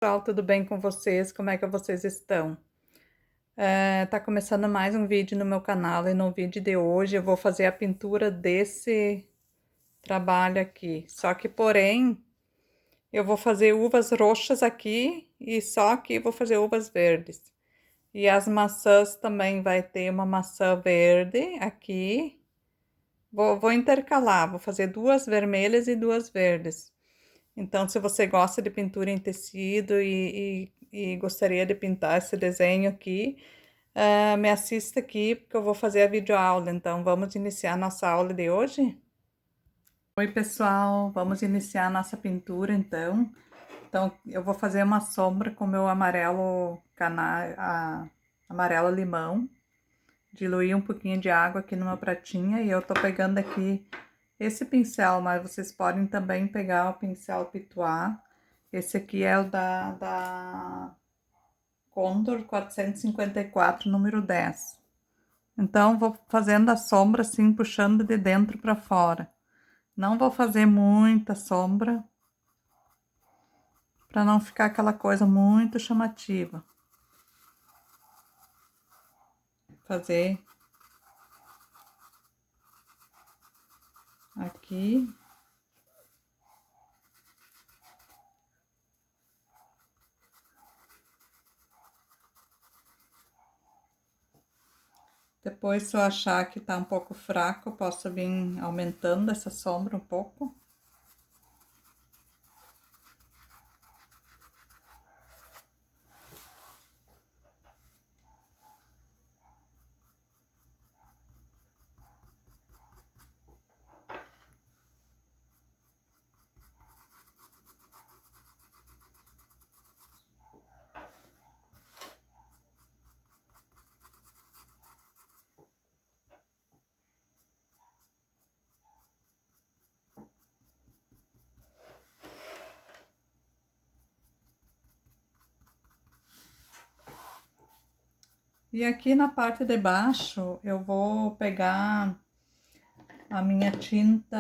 Pessoal, tudo bem com vocês? Como é que vocês estão? Tá começando mais um vídeo no meu canal e no vídeo de hoje eu vou fazer a pintura desse trabalho aqui. Só que, porém, eu vou fazer uvas roxas aqui e só aqui vou fazer uvas verdes. E as maçãs também vai ter uma maçã verde aqui. Vou intercalar, vou fazer duas vermelhas e duas verdes. Então, se você gosta de pintura em tecido e gostaria de pintar esse desenho aqui, me assista aqui, porque eu vou fazer a videoaula. Então, vamos iniciar nossa aula de hoje? Oi, pessoal, vamos iniciar a nossa pintura, então. Então, eu vou fazer uma sombra com meu amarelo amarelo limão. Diluir um pouquinho de água aqui numa pratinha e eu tô pegando aqui esse pincel, mas vocês podem também pegar o pincel Pituá. Esse aqui é o da Contour 454, número 10. Então, vou fazendo a sombra assim, puxando de dentro para fora. Não vou fazer muita sombra, para não ficar aquela coisa muito chamativa. Fazer aqui. Depois, se eu achar que tá um pouco fraco, eu posso vir aumentando essa sombra um pouco. E aqui na parte de baixo, eu vou pegar a minha tinta.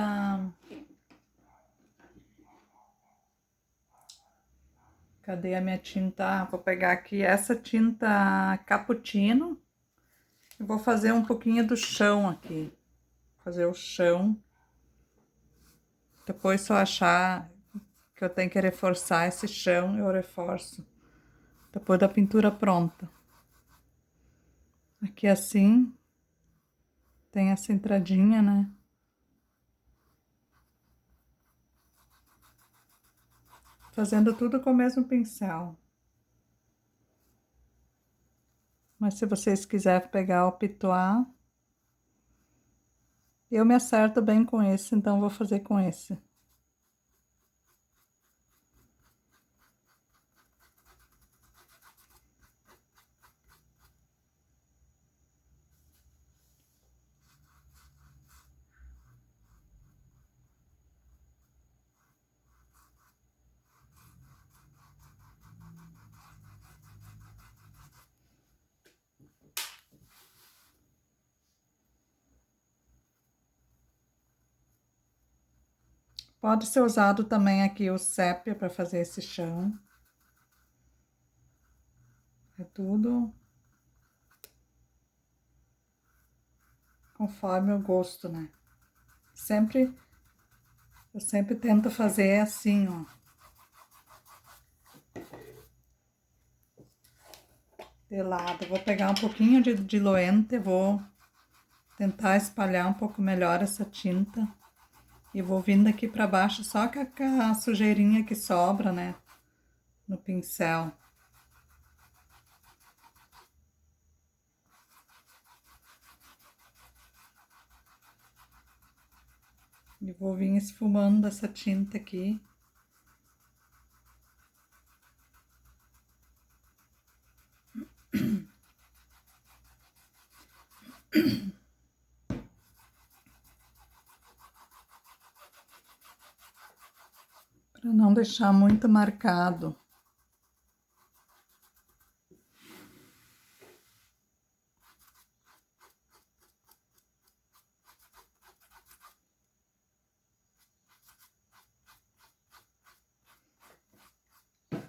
Cadê a minha tinta? Vou pegar aqui essa tinta Cappuccino. Eu vou fazer um pouquinho do chão aqui. Fazer o chão. Depois, se eu achar que eu tenho que reforçar esse chão, eu reforço. Depois da pintura pronta. Aqui assim, tem essa entradinha, né? Fazendo tudo com o mesmo pincel. Mas se vocês quiserem pegar o Pituá, eu me acerto bem com esse, então vou fazer com esse. Pode ser usado também aqui o sépia para fazer esse chão. É tudo conforme o gosto, né? Eu sempre tento fazer assim, ó. De lado. Vou pegar um pouquinho de diluente, vou tentar espalhar um pouco melhor essa tinta. E vou vindo aqui para baixo só com a sujeirinha que sobra, né? No pincel. E vou vir esfumando essa tinta aqui. Para não deixar muito marcado.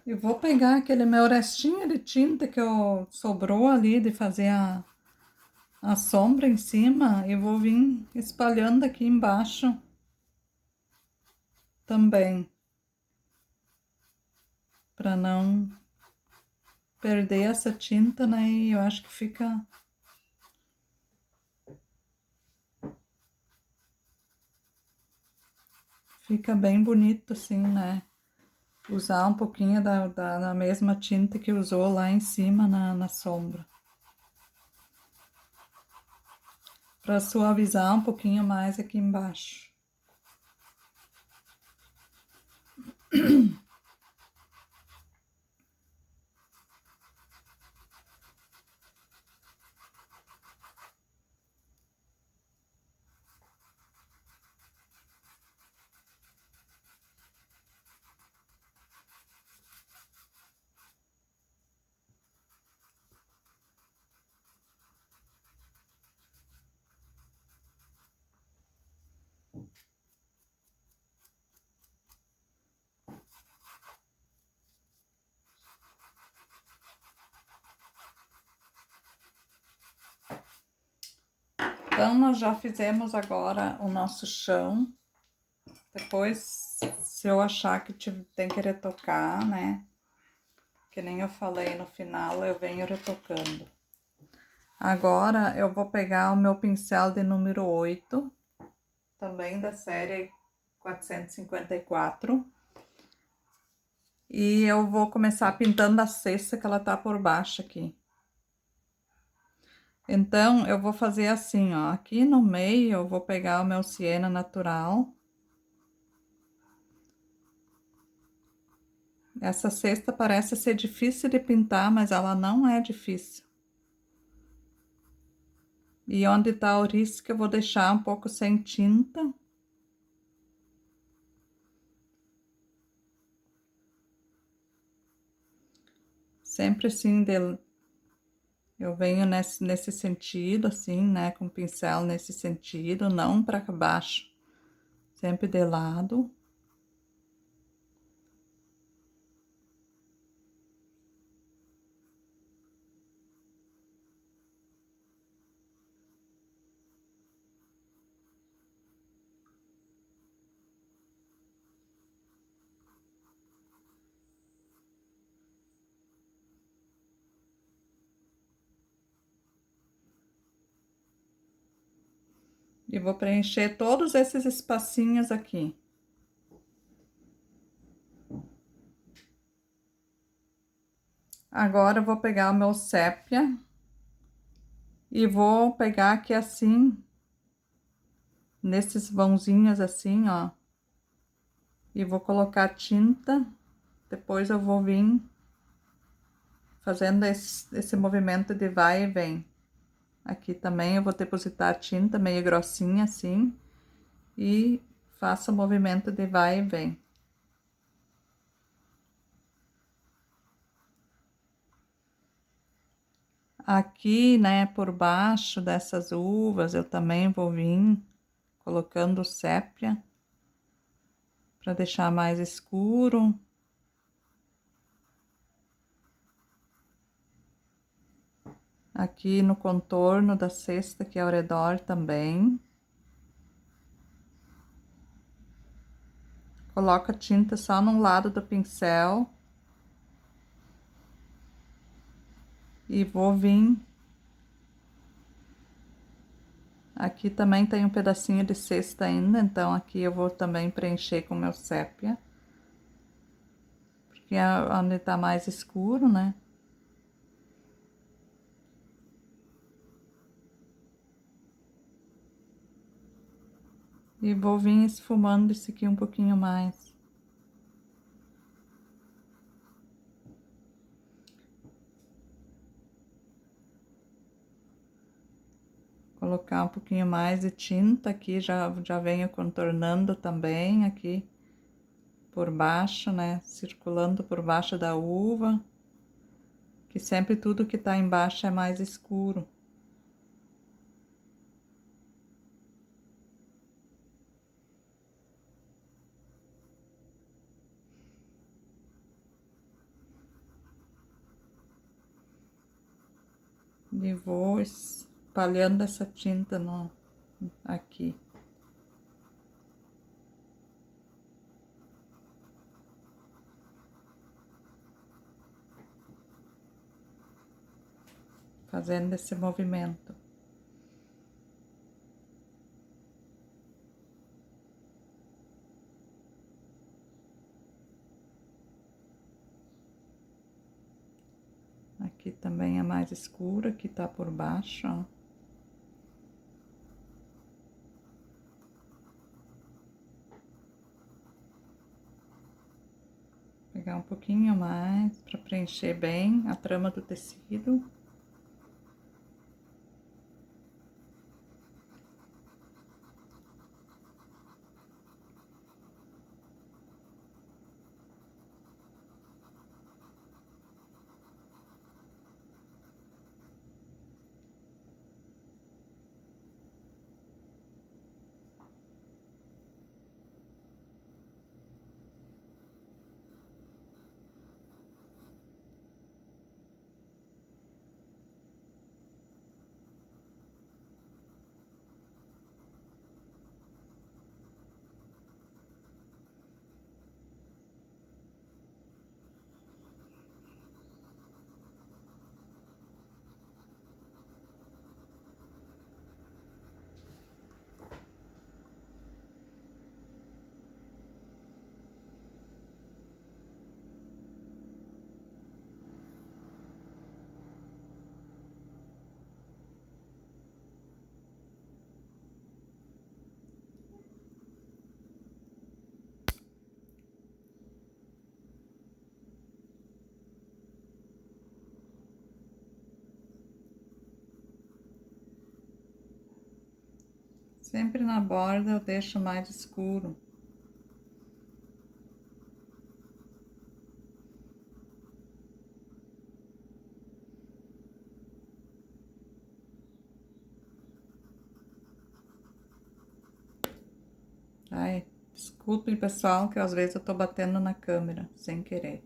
Eu vou pegar aquele meu restinho de tinta que sobrou ali de fazer a sombra em cima e vou vir espalhando aqui embaixo também, para não perder essa tinta, né? E eu acho que fica bem bonito assim, né? Usar um pouquinho da mesma tinta que usou lá em cima na sombra. Para suavizar um pouquinho mais aqui embaixo. Então, nós já fizemos agora o nosso chão. Depois, se eu achar que tem que retocar, né? Que nem eu falei no final, eu venho retocando. Agora, eu vou pegar o meu pincel de número 8, também da série 454. E eu vou começar pintando a cesta que ela tá por baixo aqui. Então, eu vou fazer assim, ó. Aqui no meio, eu vou pegar o meu siena natural. Essa cesta parece ser difícil de pintar, mas ela não é difícil. E onde tá o risco, eu vou deixar um pouco sem tinta. Sempre assim, eu venho nesse sentido, assim, né? Com o pincel nesse sentido, não para baixo. Sempre de lado. E vou preencher todos esses espacinhos aqui. Agora eu vou pegar o meu sépia e vou pegar aqui assim, nesses vãozinhos assim, ó. E vou colocar tinta, depois eu vou vir fazendo esse movimento de vai e vem. Aqui também eu vou depositar tinta meio grossinha assim e faço o movimento de vai e vem. Aqui, né, por baixo dessas uvas, eu também vou vir colocando sépia para deixar mais escuro. Aqui no contorno da cesta, que é ao redor também. Coloca tinta só num lado do pincel. E vou vir. Aqui também tem um pedacinho de cesta ainda, então aqui eu vou também preencher com meu sépia. Porque é onde tá mais escuro, né? E vou vir esfumando isso aqui um pouquinho mais. Colocar um pouquinho mais de tinta aqui, já venho contornando também aqui por baixo, né? Circulando por baixo da uva. Que sempre tudo que tá embaixo é mais escuro. E vou espalhando essa tinta aqui. Fazendo esse movimento. Aqui também é mais escuro, aqui tá por baixo, ó. Pegar um pouquinho mais para preencher bem a trama do tecido. Sempre na borda eu deixo mais escuro. Ai, desculpe, pessoal, que às vezes eu tô batendo na câmera, sem querer.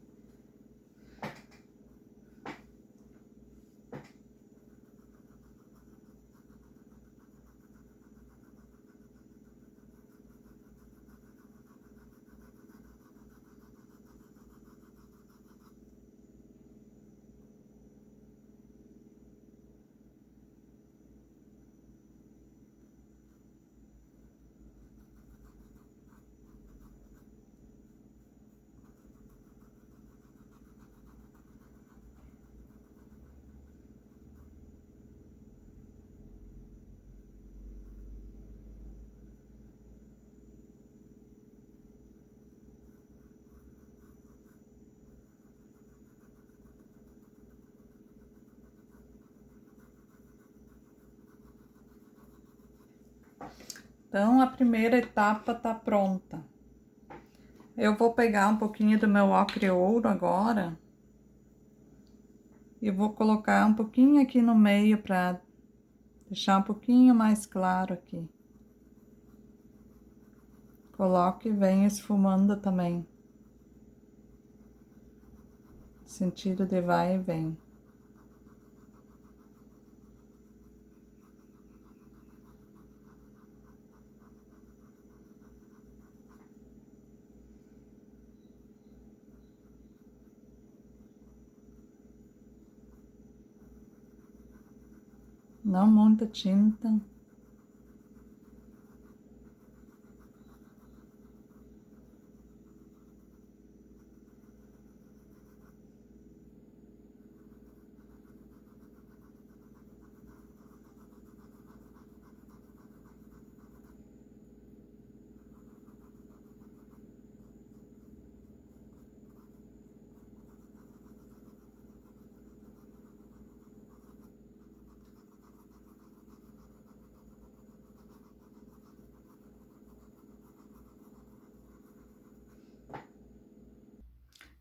Então, a primeira etapa tá pronta. Eu vou pegar um pouquinho do meu ocre ouro agora e vou colocar um pouquinho aqui no meio para deixar um pouquinho mais claro aqui. Coloque e vem esfumando também. Sentido de vai e vem. Não muita tinta.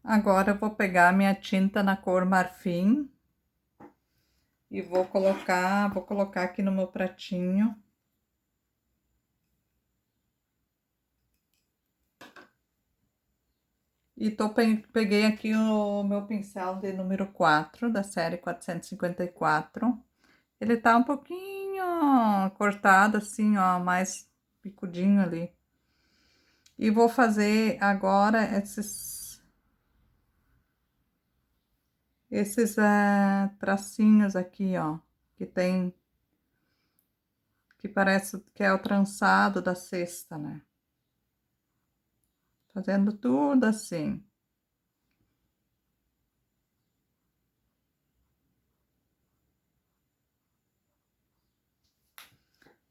Agora eu vou pegar minha tinta na cor marfim e vou colocar aqui no meu pratinho. E peguei aqui o meu pincel de número 4, da série 454. Ele tá um pouquinho cortado assim, ó, mais picudinho ali. E vou fazer agora esses tracinhos aqui, ó, que tem, que parece que é o trançado da cesta, né? Fazendo tudo assim.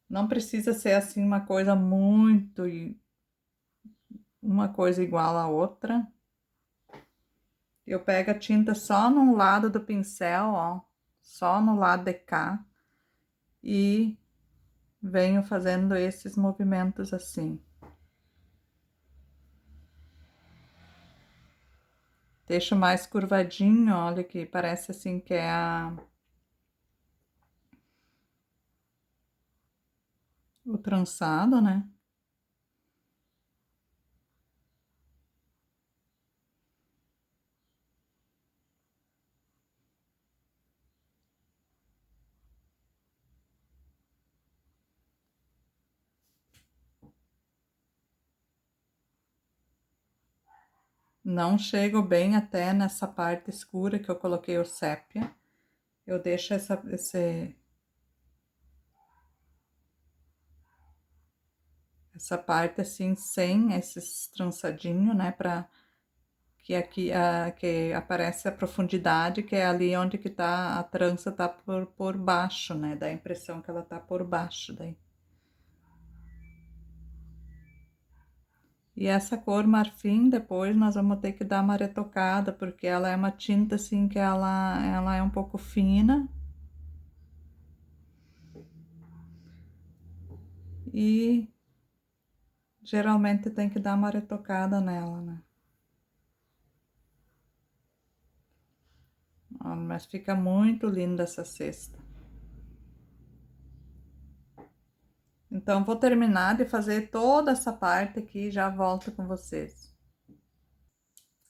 Não precisa ser assim uma coisa muito, uma coisa igual à outra. Eu pego a tinta só num lado do pincel, ó, só no lado de cá, e venho fazendo esses movimentos assim. Deixo mais curvadinho, olha que parece assim que é o trançado, né? Não chego bem até nessa parte escura que eu coloquei o sépia. Eu deixo essa parte assim, sem esses trançadinhos, né? Pra que aqui que aparece a profundidade, que é ali onde que tá, a trança tá por baixo, né? Dá a impressão que ela tá por baixo daí. E essa cor marfim, depois nós vamos ter que dar uma retocada, porque ela é uma tinta assim que ela é um pouco fina. E geralmente tem que dar uma retocada nela, né? Ó, mas fica muito linda essa cesta. Então, vou terminar de fazer toda essa parte aqui e já volto com vocês.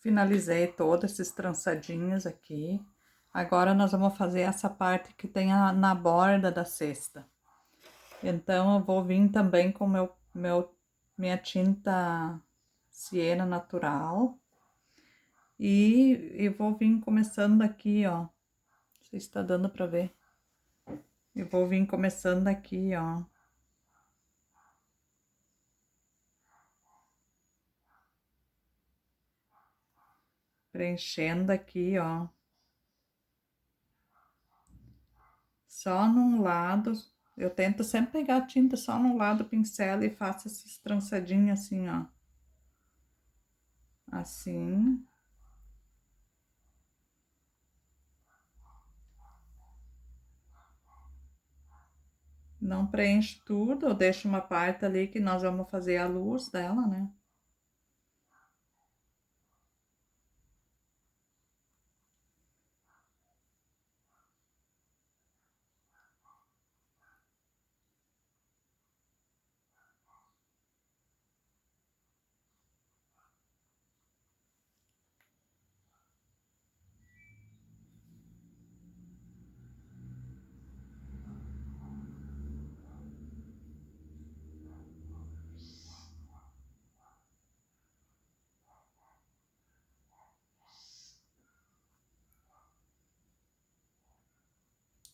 Finalizei todos esses trançadinhos aqui. Agora nós vamos fazer essa parte que tem na borda da cesta. Então, eu vou vir também com minha tinta siena natural. E vou vir começando aqui, ó. Não sei se tá dando pra ver. Eu vou vir começando aqui, ó. Preenchendo aqui, ó. Só num lado. Eu tento sempre pegar a tinta só num lado do pincel e faço esses trançadinhos assim, ó. Assim. Não preencho tudo, eu deixo uma parte ali que nós vamos fazer a luz dela, né?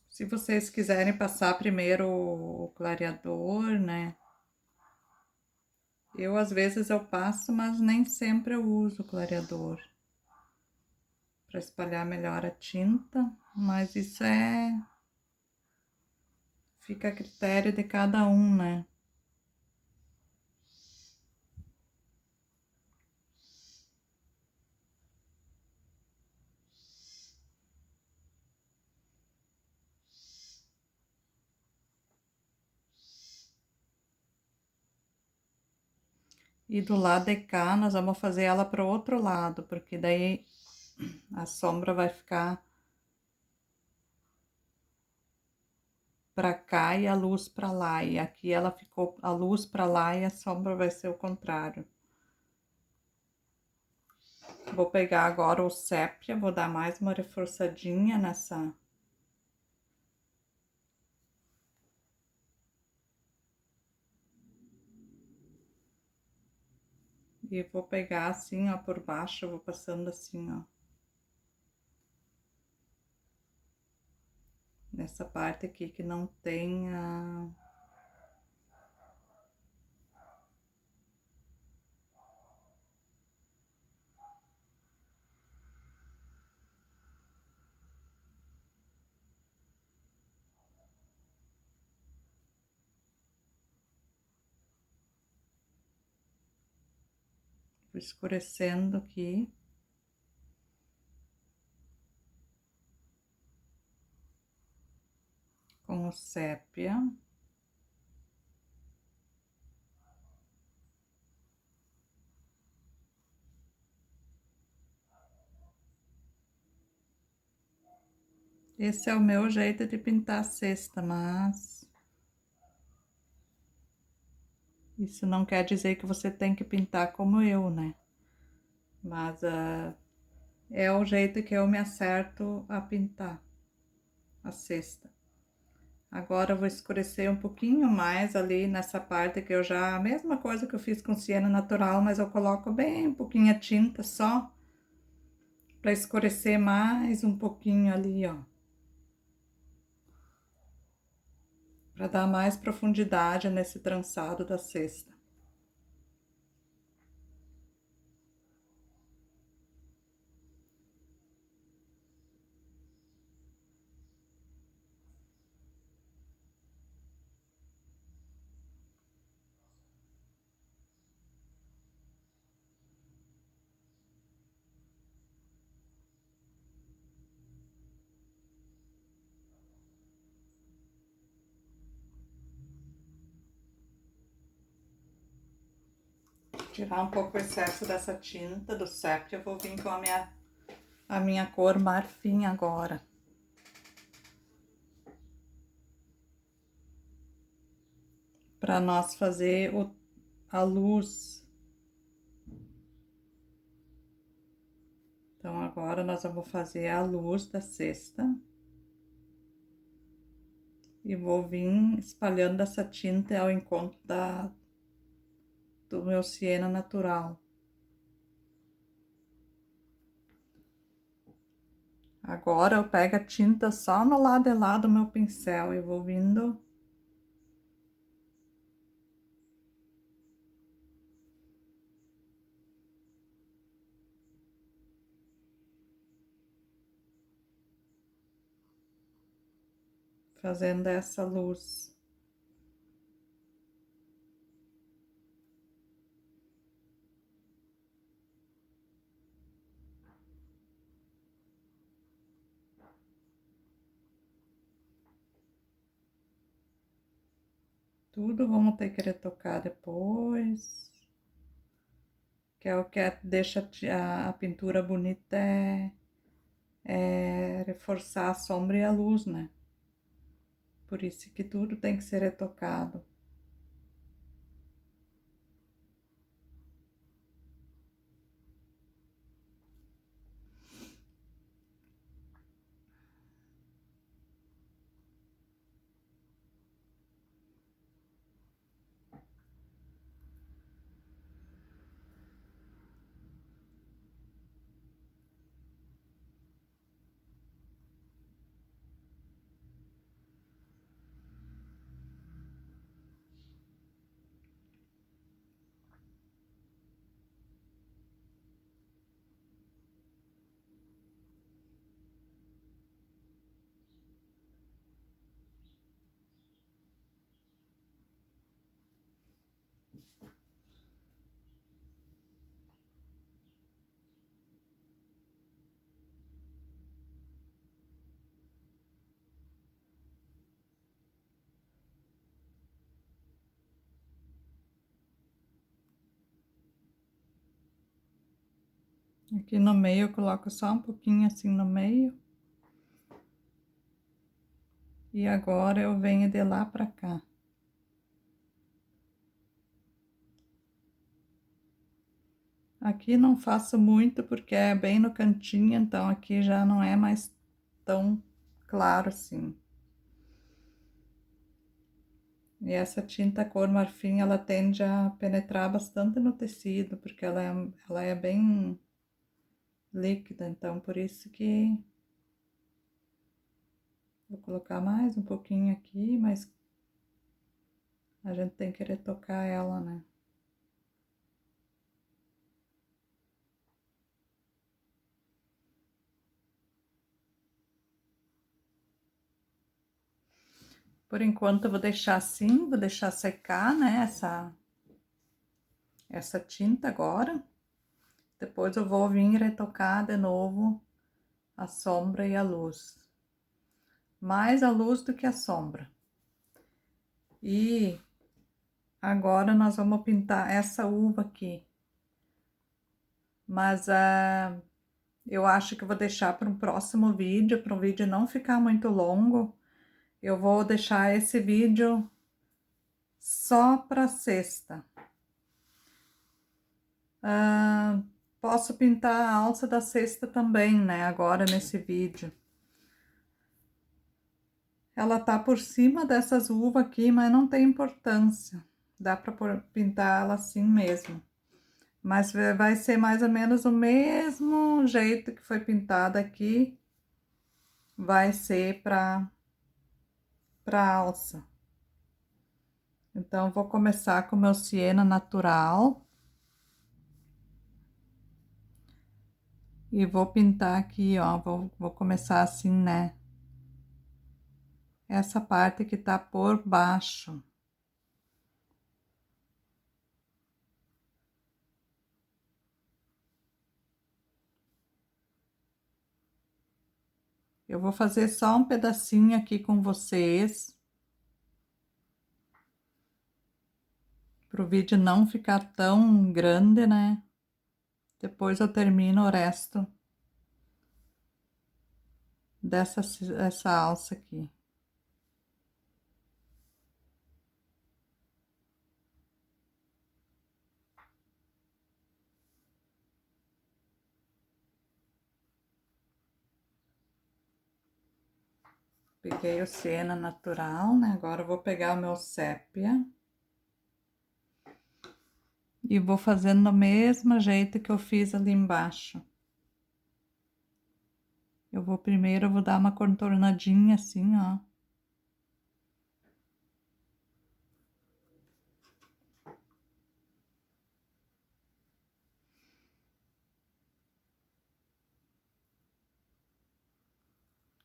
Se vocês quiserem passar primeiro o clareador, né? Eu às vezes eu passo, mas nem sempre eu uso o clareador para espalhar melhor a tinta, mas isso fica a critério de cada um, né? E do lado de cá nós vamos fazer ela para o outro lado, porque daí a sombra vai ficar para cá e a luz para lá. E aqui ela ficou a luz para lá e a sombra vai ser o contrário. Vou pegar agora o sépia, vou dar mais uma reforçadinha E vou pegar assim, ó, por baixo, eu vou passando assim, ó. Nessa parte aqui que não tem a... Vou escurecendo aqui. Com o sépia. Esse é o meu jeito de pintar a cesta, mas isso não quer dizer que você tem que pintar como eu, né? Mas é o jeito que eu me acerto a pintar a cesta. Agora eu vou escurecer um pouquinho mais ali nessa parte que eu já... A mesma coisa que eu fiz com siena natural, mas eu coloco bem um pouquinho a tinta só. Para escurecer mais um pouquinho ali, ó. Para dar mais profundidade nesse trançado da cesta. Tirar um pouco o excesso dessa tinta do sépia, eu vou vir com a minha cor marfim agora. Para nós fazer a luz. Então, agora nós vamos fazer a luz da cesta. E vou vir espalhando essa tinta ao encontro do meu siena natural. Agora eu pego a tinta só no lado de lá do meu pincel e vou vindo fazendo essa luz. Tudo vamos ter que retocar depois. Que é o que deixa a pintura bonita, é reforçar a sombra e a luz, né? Por isso que tudo tem que ser retocado. Aqui no meio eu coloco só um pouquinho assim no meio. E agora eu venho de lá pra cá. Aqui não faço muito porque é bem no cantinho, então aqui já não é mais tão claro assim. E essa tinta cor marfim, ela tende a penetrar bastante no tecido, porque ela é bem líquida, então por isso que vou colocar mais um pouquinho aqui, mas a gente tem que retocar ela, né? Por enquanto eu vou deixar assim, vou deixar secar, né, essa tinta agora. Depois eu vou vir retocar de novo a sombra e a luz. Mais a luz do que a sombra. E agora nós vamos pintar essa uva aqui. Mas eu acho que eu vou deixar para um próximo vídeo, para o vídeo não ficar muito longo. Eu vou deixar esse vídeo só para sexta. Posso pintar a alça da cesta também, né? Agora nesse vídeo. Ela tá por cima dessas uvas aqui, mas não tem importância. Dá para pintar ela assim mesmo. Mas vai ser mais ou menos o mesmo jeito que foi pintada aqui. Vai ser para alça. Então, vou começar com o meu siena natural. E vou pintar aqui, ó. Vou começar assim, né? Essa parte que tá por baixo. Eu vou fazer só um pedacinho aqui com vocês. Para o vídeo não ficar tão grande, né? Depois eu termino o resto essa alça aqui. Peguei o siena natural, né? Agora eu vou pegar o meu sépia. E vou fazendo do mesmo jeito que eu fiz ali embaixo. Primeiro eu vou dar uma contornadinha assim, ó.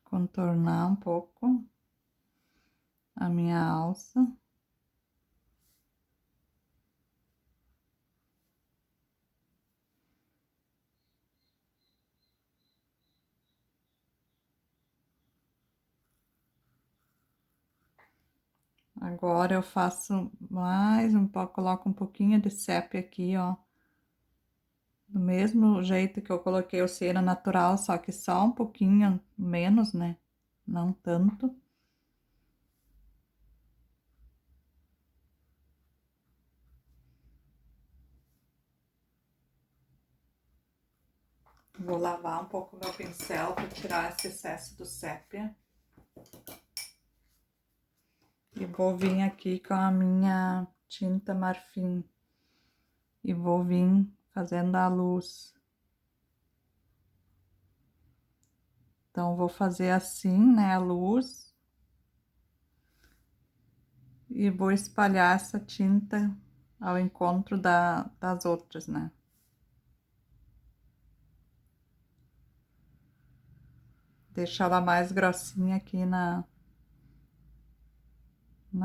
Contornar um pouco a minha alça. Agora eu faço mais um pouco, coloco um pouquinho de sépia aqui, ó. Do mesmo jeito que eu coloquei o cera natural, só que só um pouquinho menos, né? Não tanto. Vou lavar um pouco meu pincel para tirar esse excesso do sépia. E vou vir aqui com a minha tinta marfim. E vou vir fazendo a luz. Então, vou fazer assim, né, a luz. E vou espalhar essa tinta ao encontro das outras, né. Deixar ela mais grossinha aqui na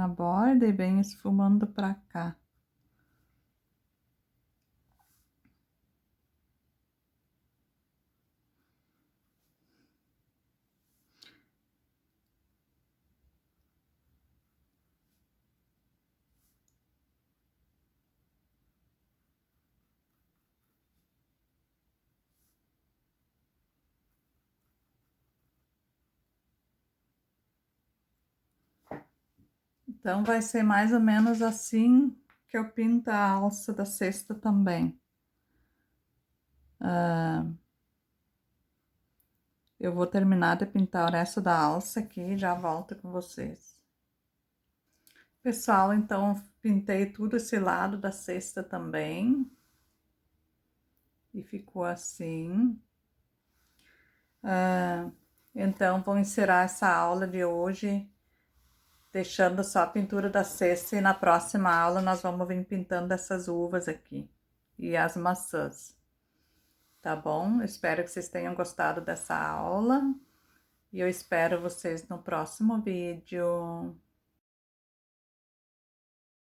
borda e bem esfumando pra cá. Então, vai ser mais ou menos assim que eu pinto a alça da cesta também. Eu vou terminar de pintar o resto da alça aqui e já volto com vocês. Pessoal, então pintei tudo esse lado da cesta também. E ficou assim. Então, vou encerrar essa aula de hoje deixando só a pintura da cesta e na próxima aula nós vamos vir pintando essas uvas aqui e as maçãs, tá bom? Espero que vocês tenham gostado dessa aula e eu espero vocês no próximo vídeo.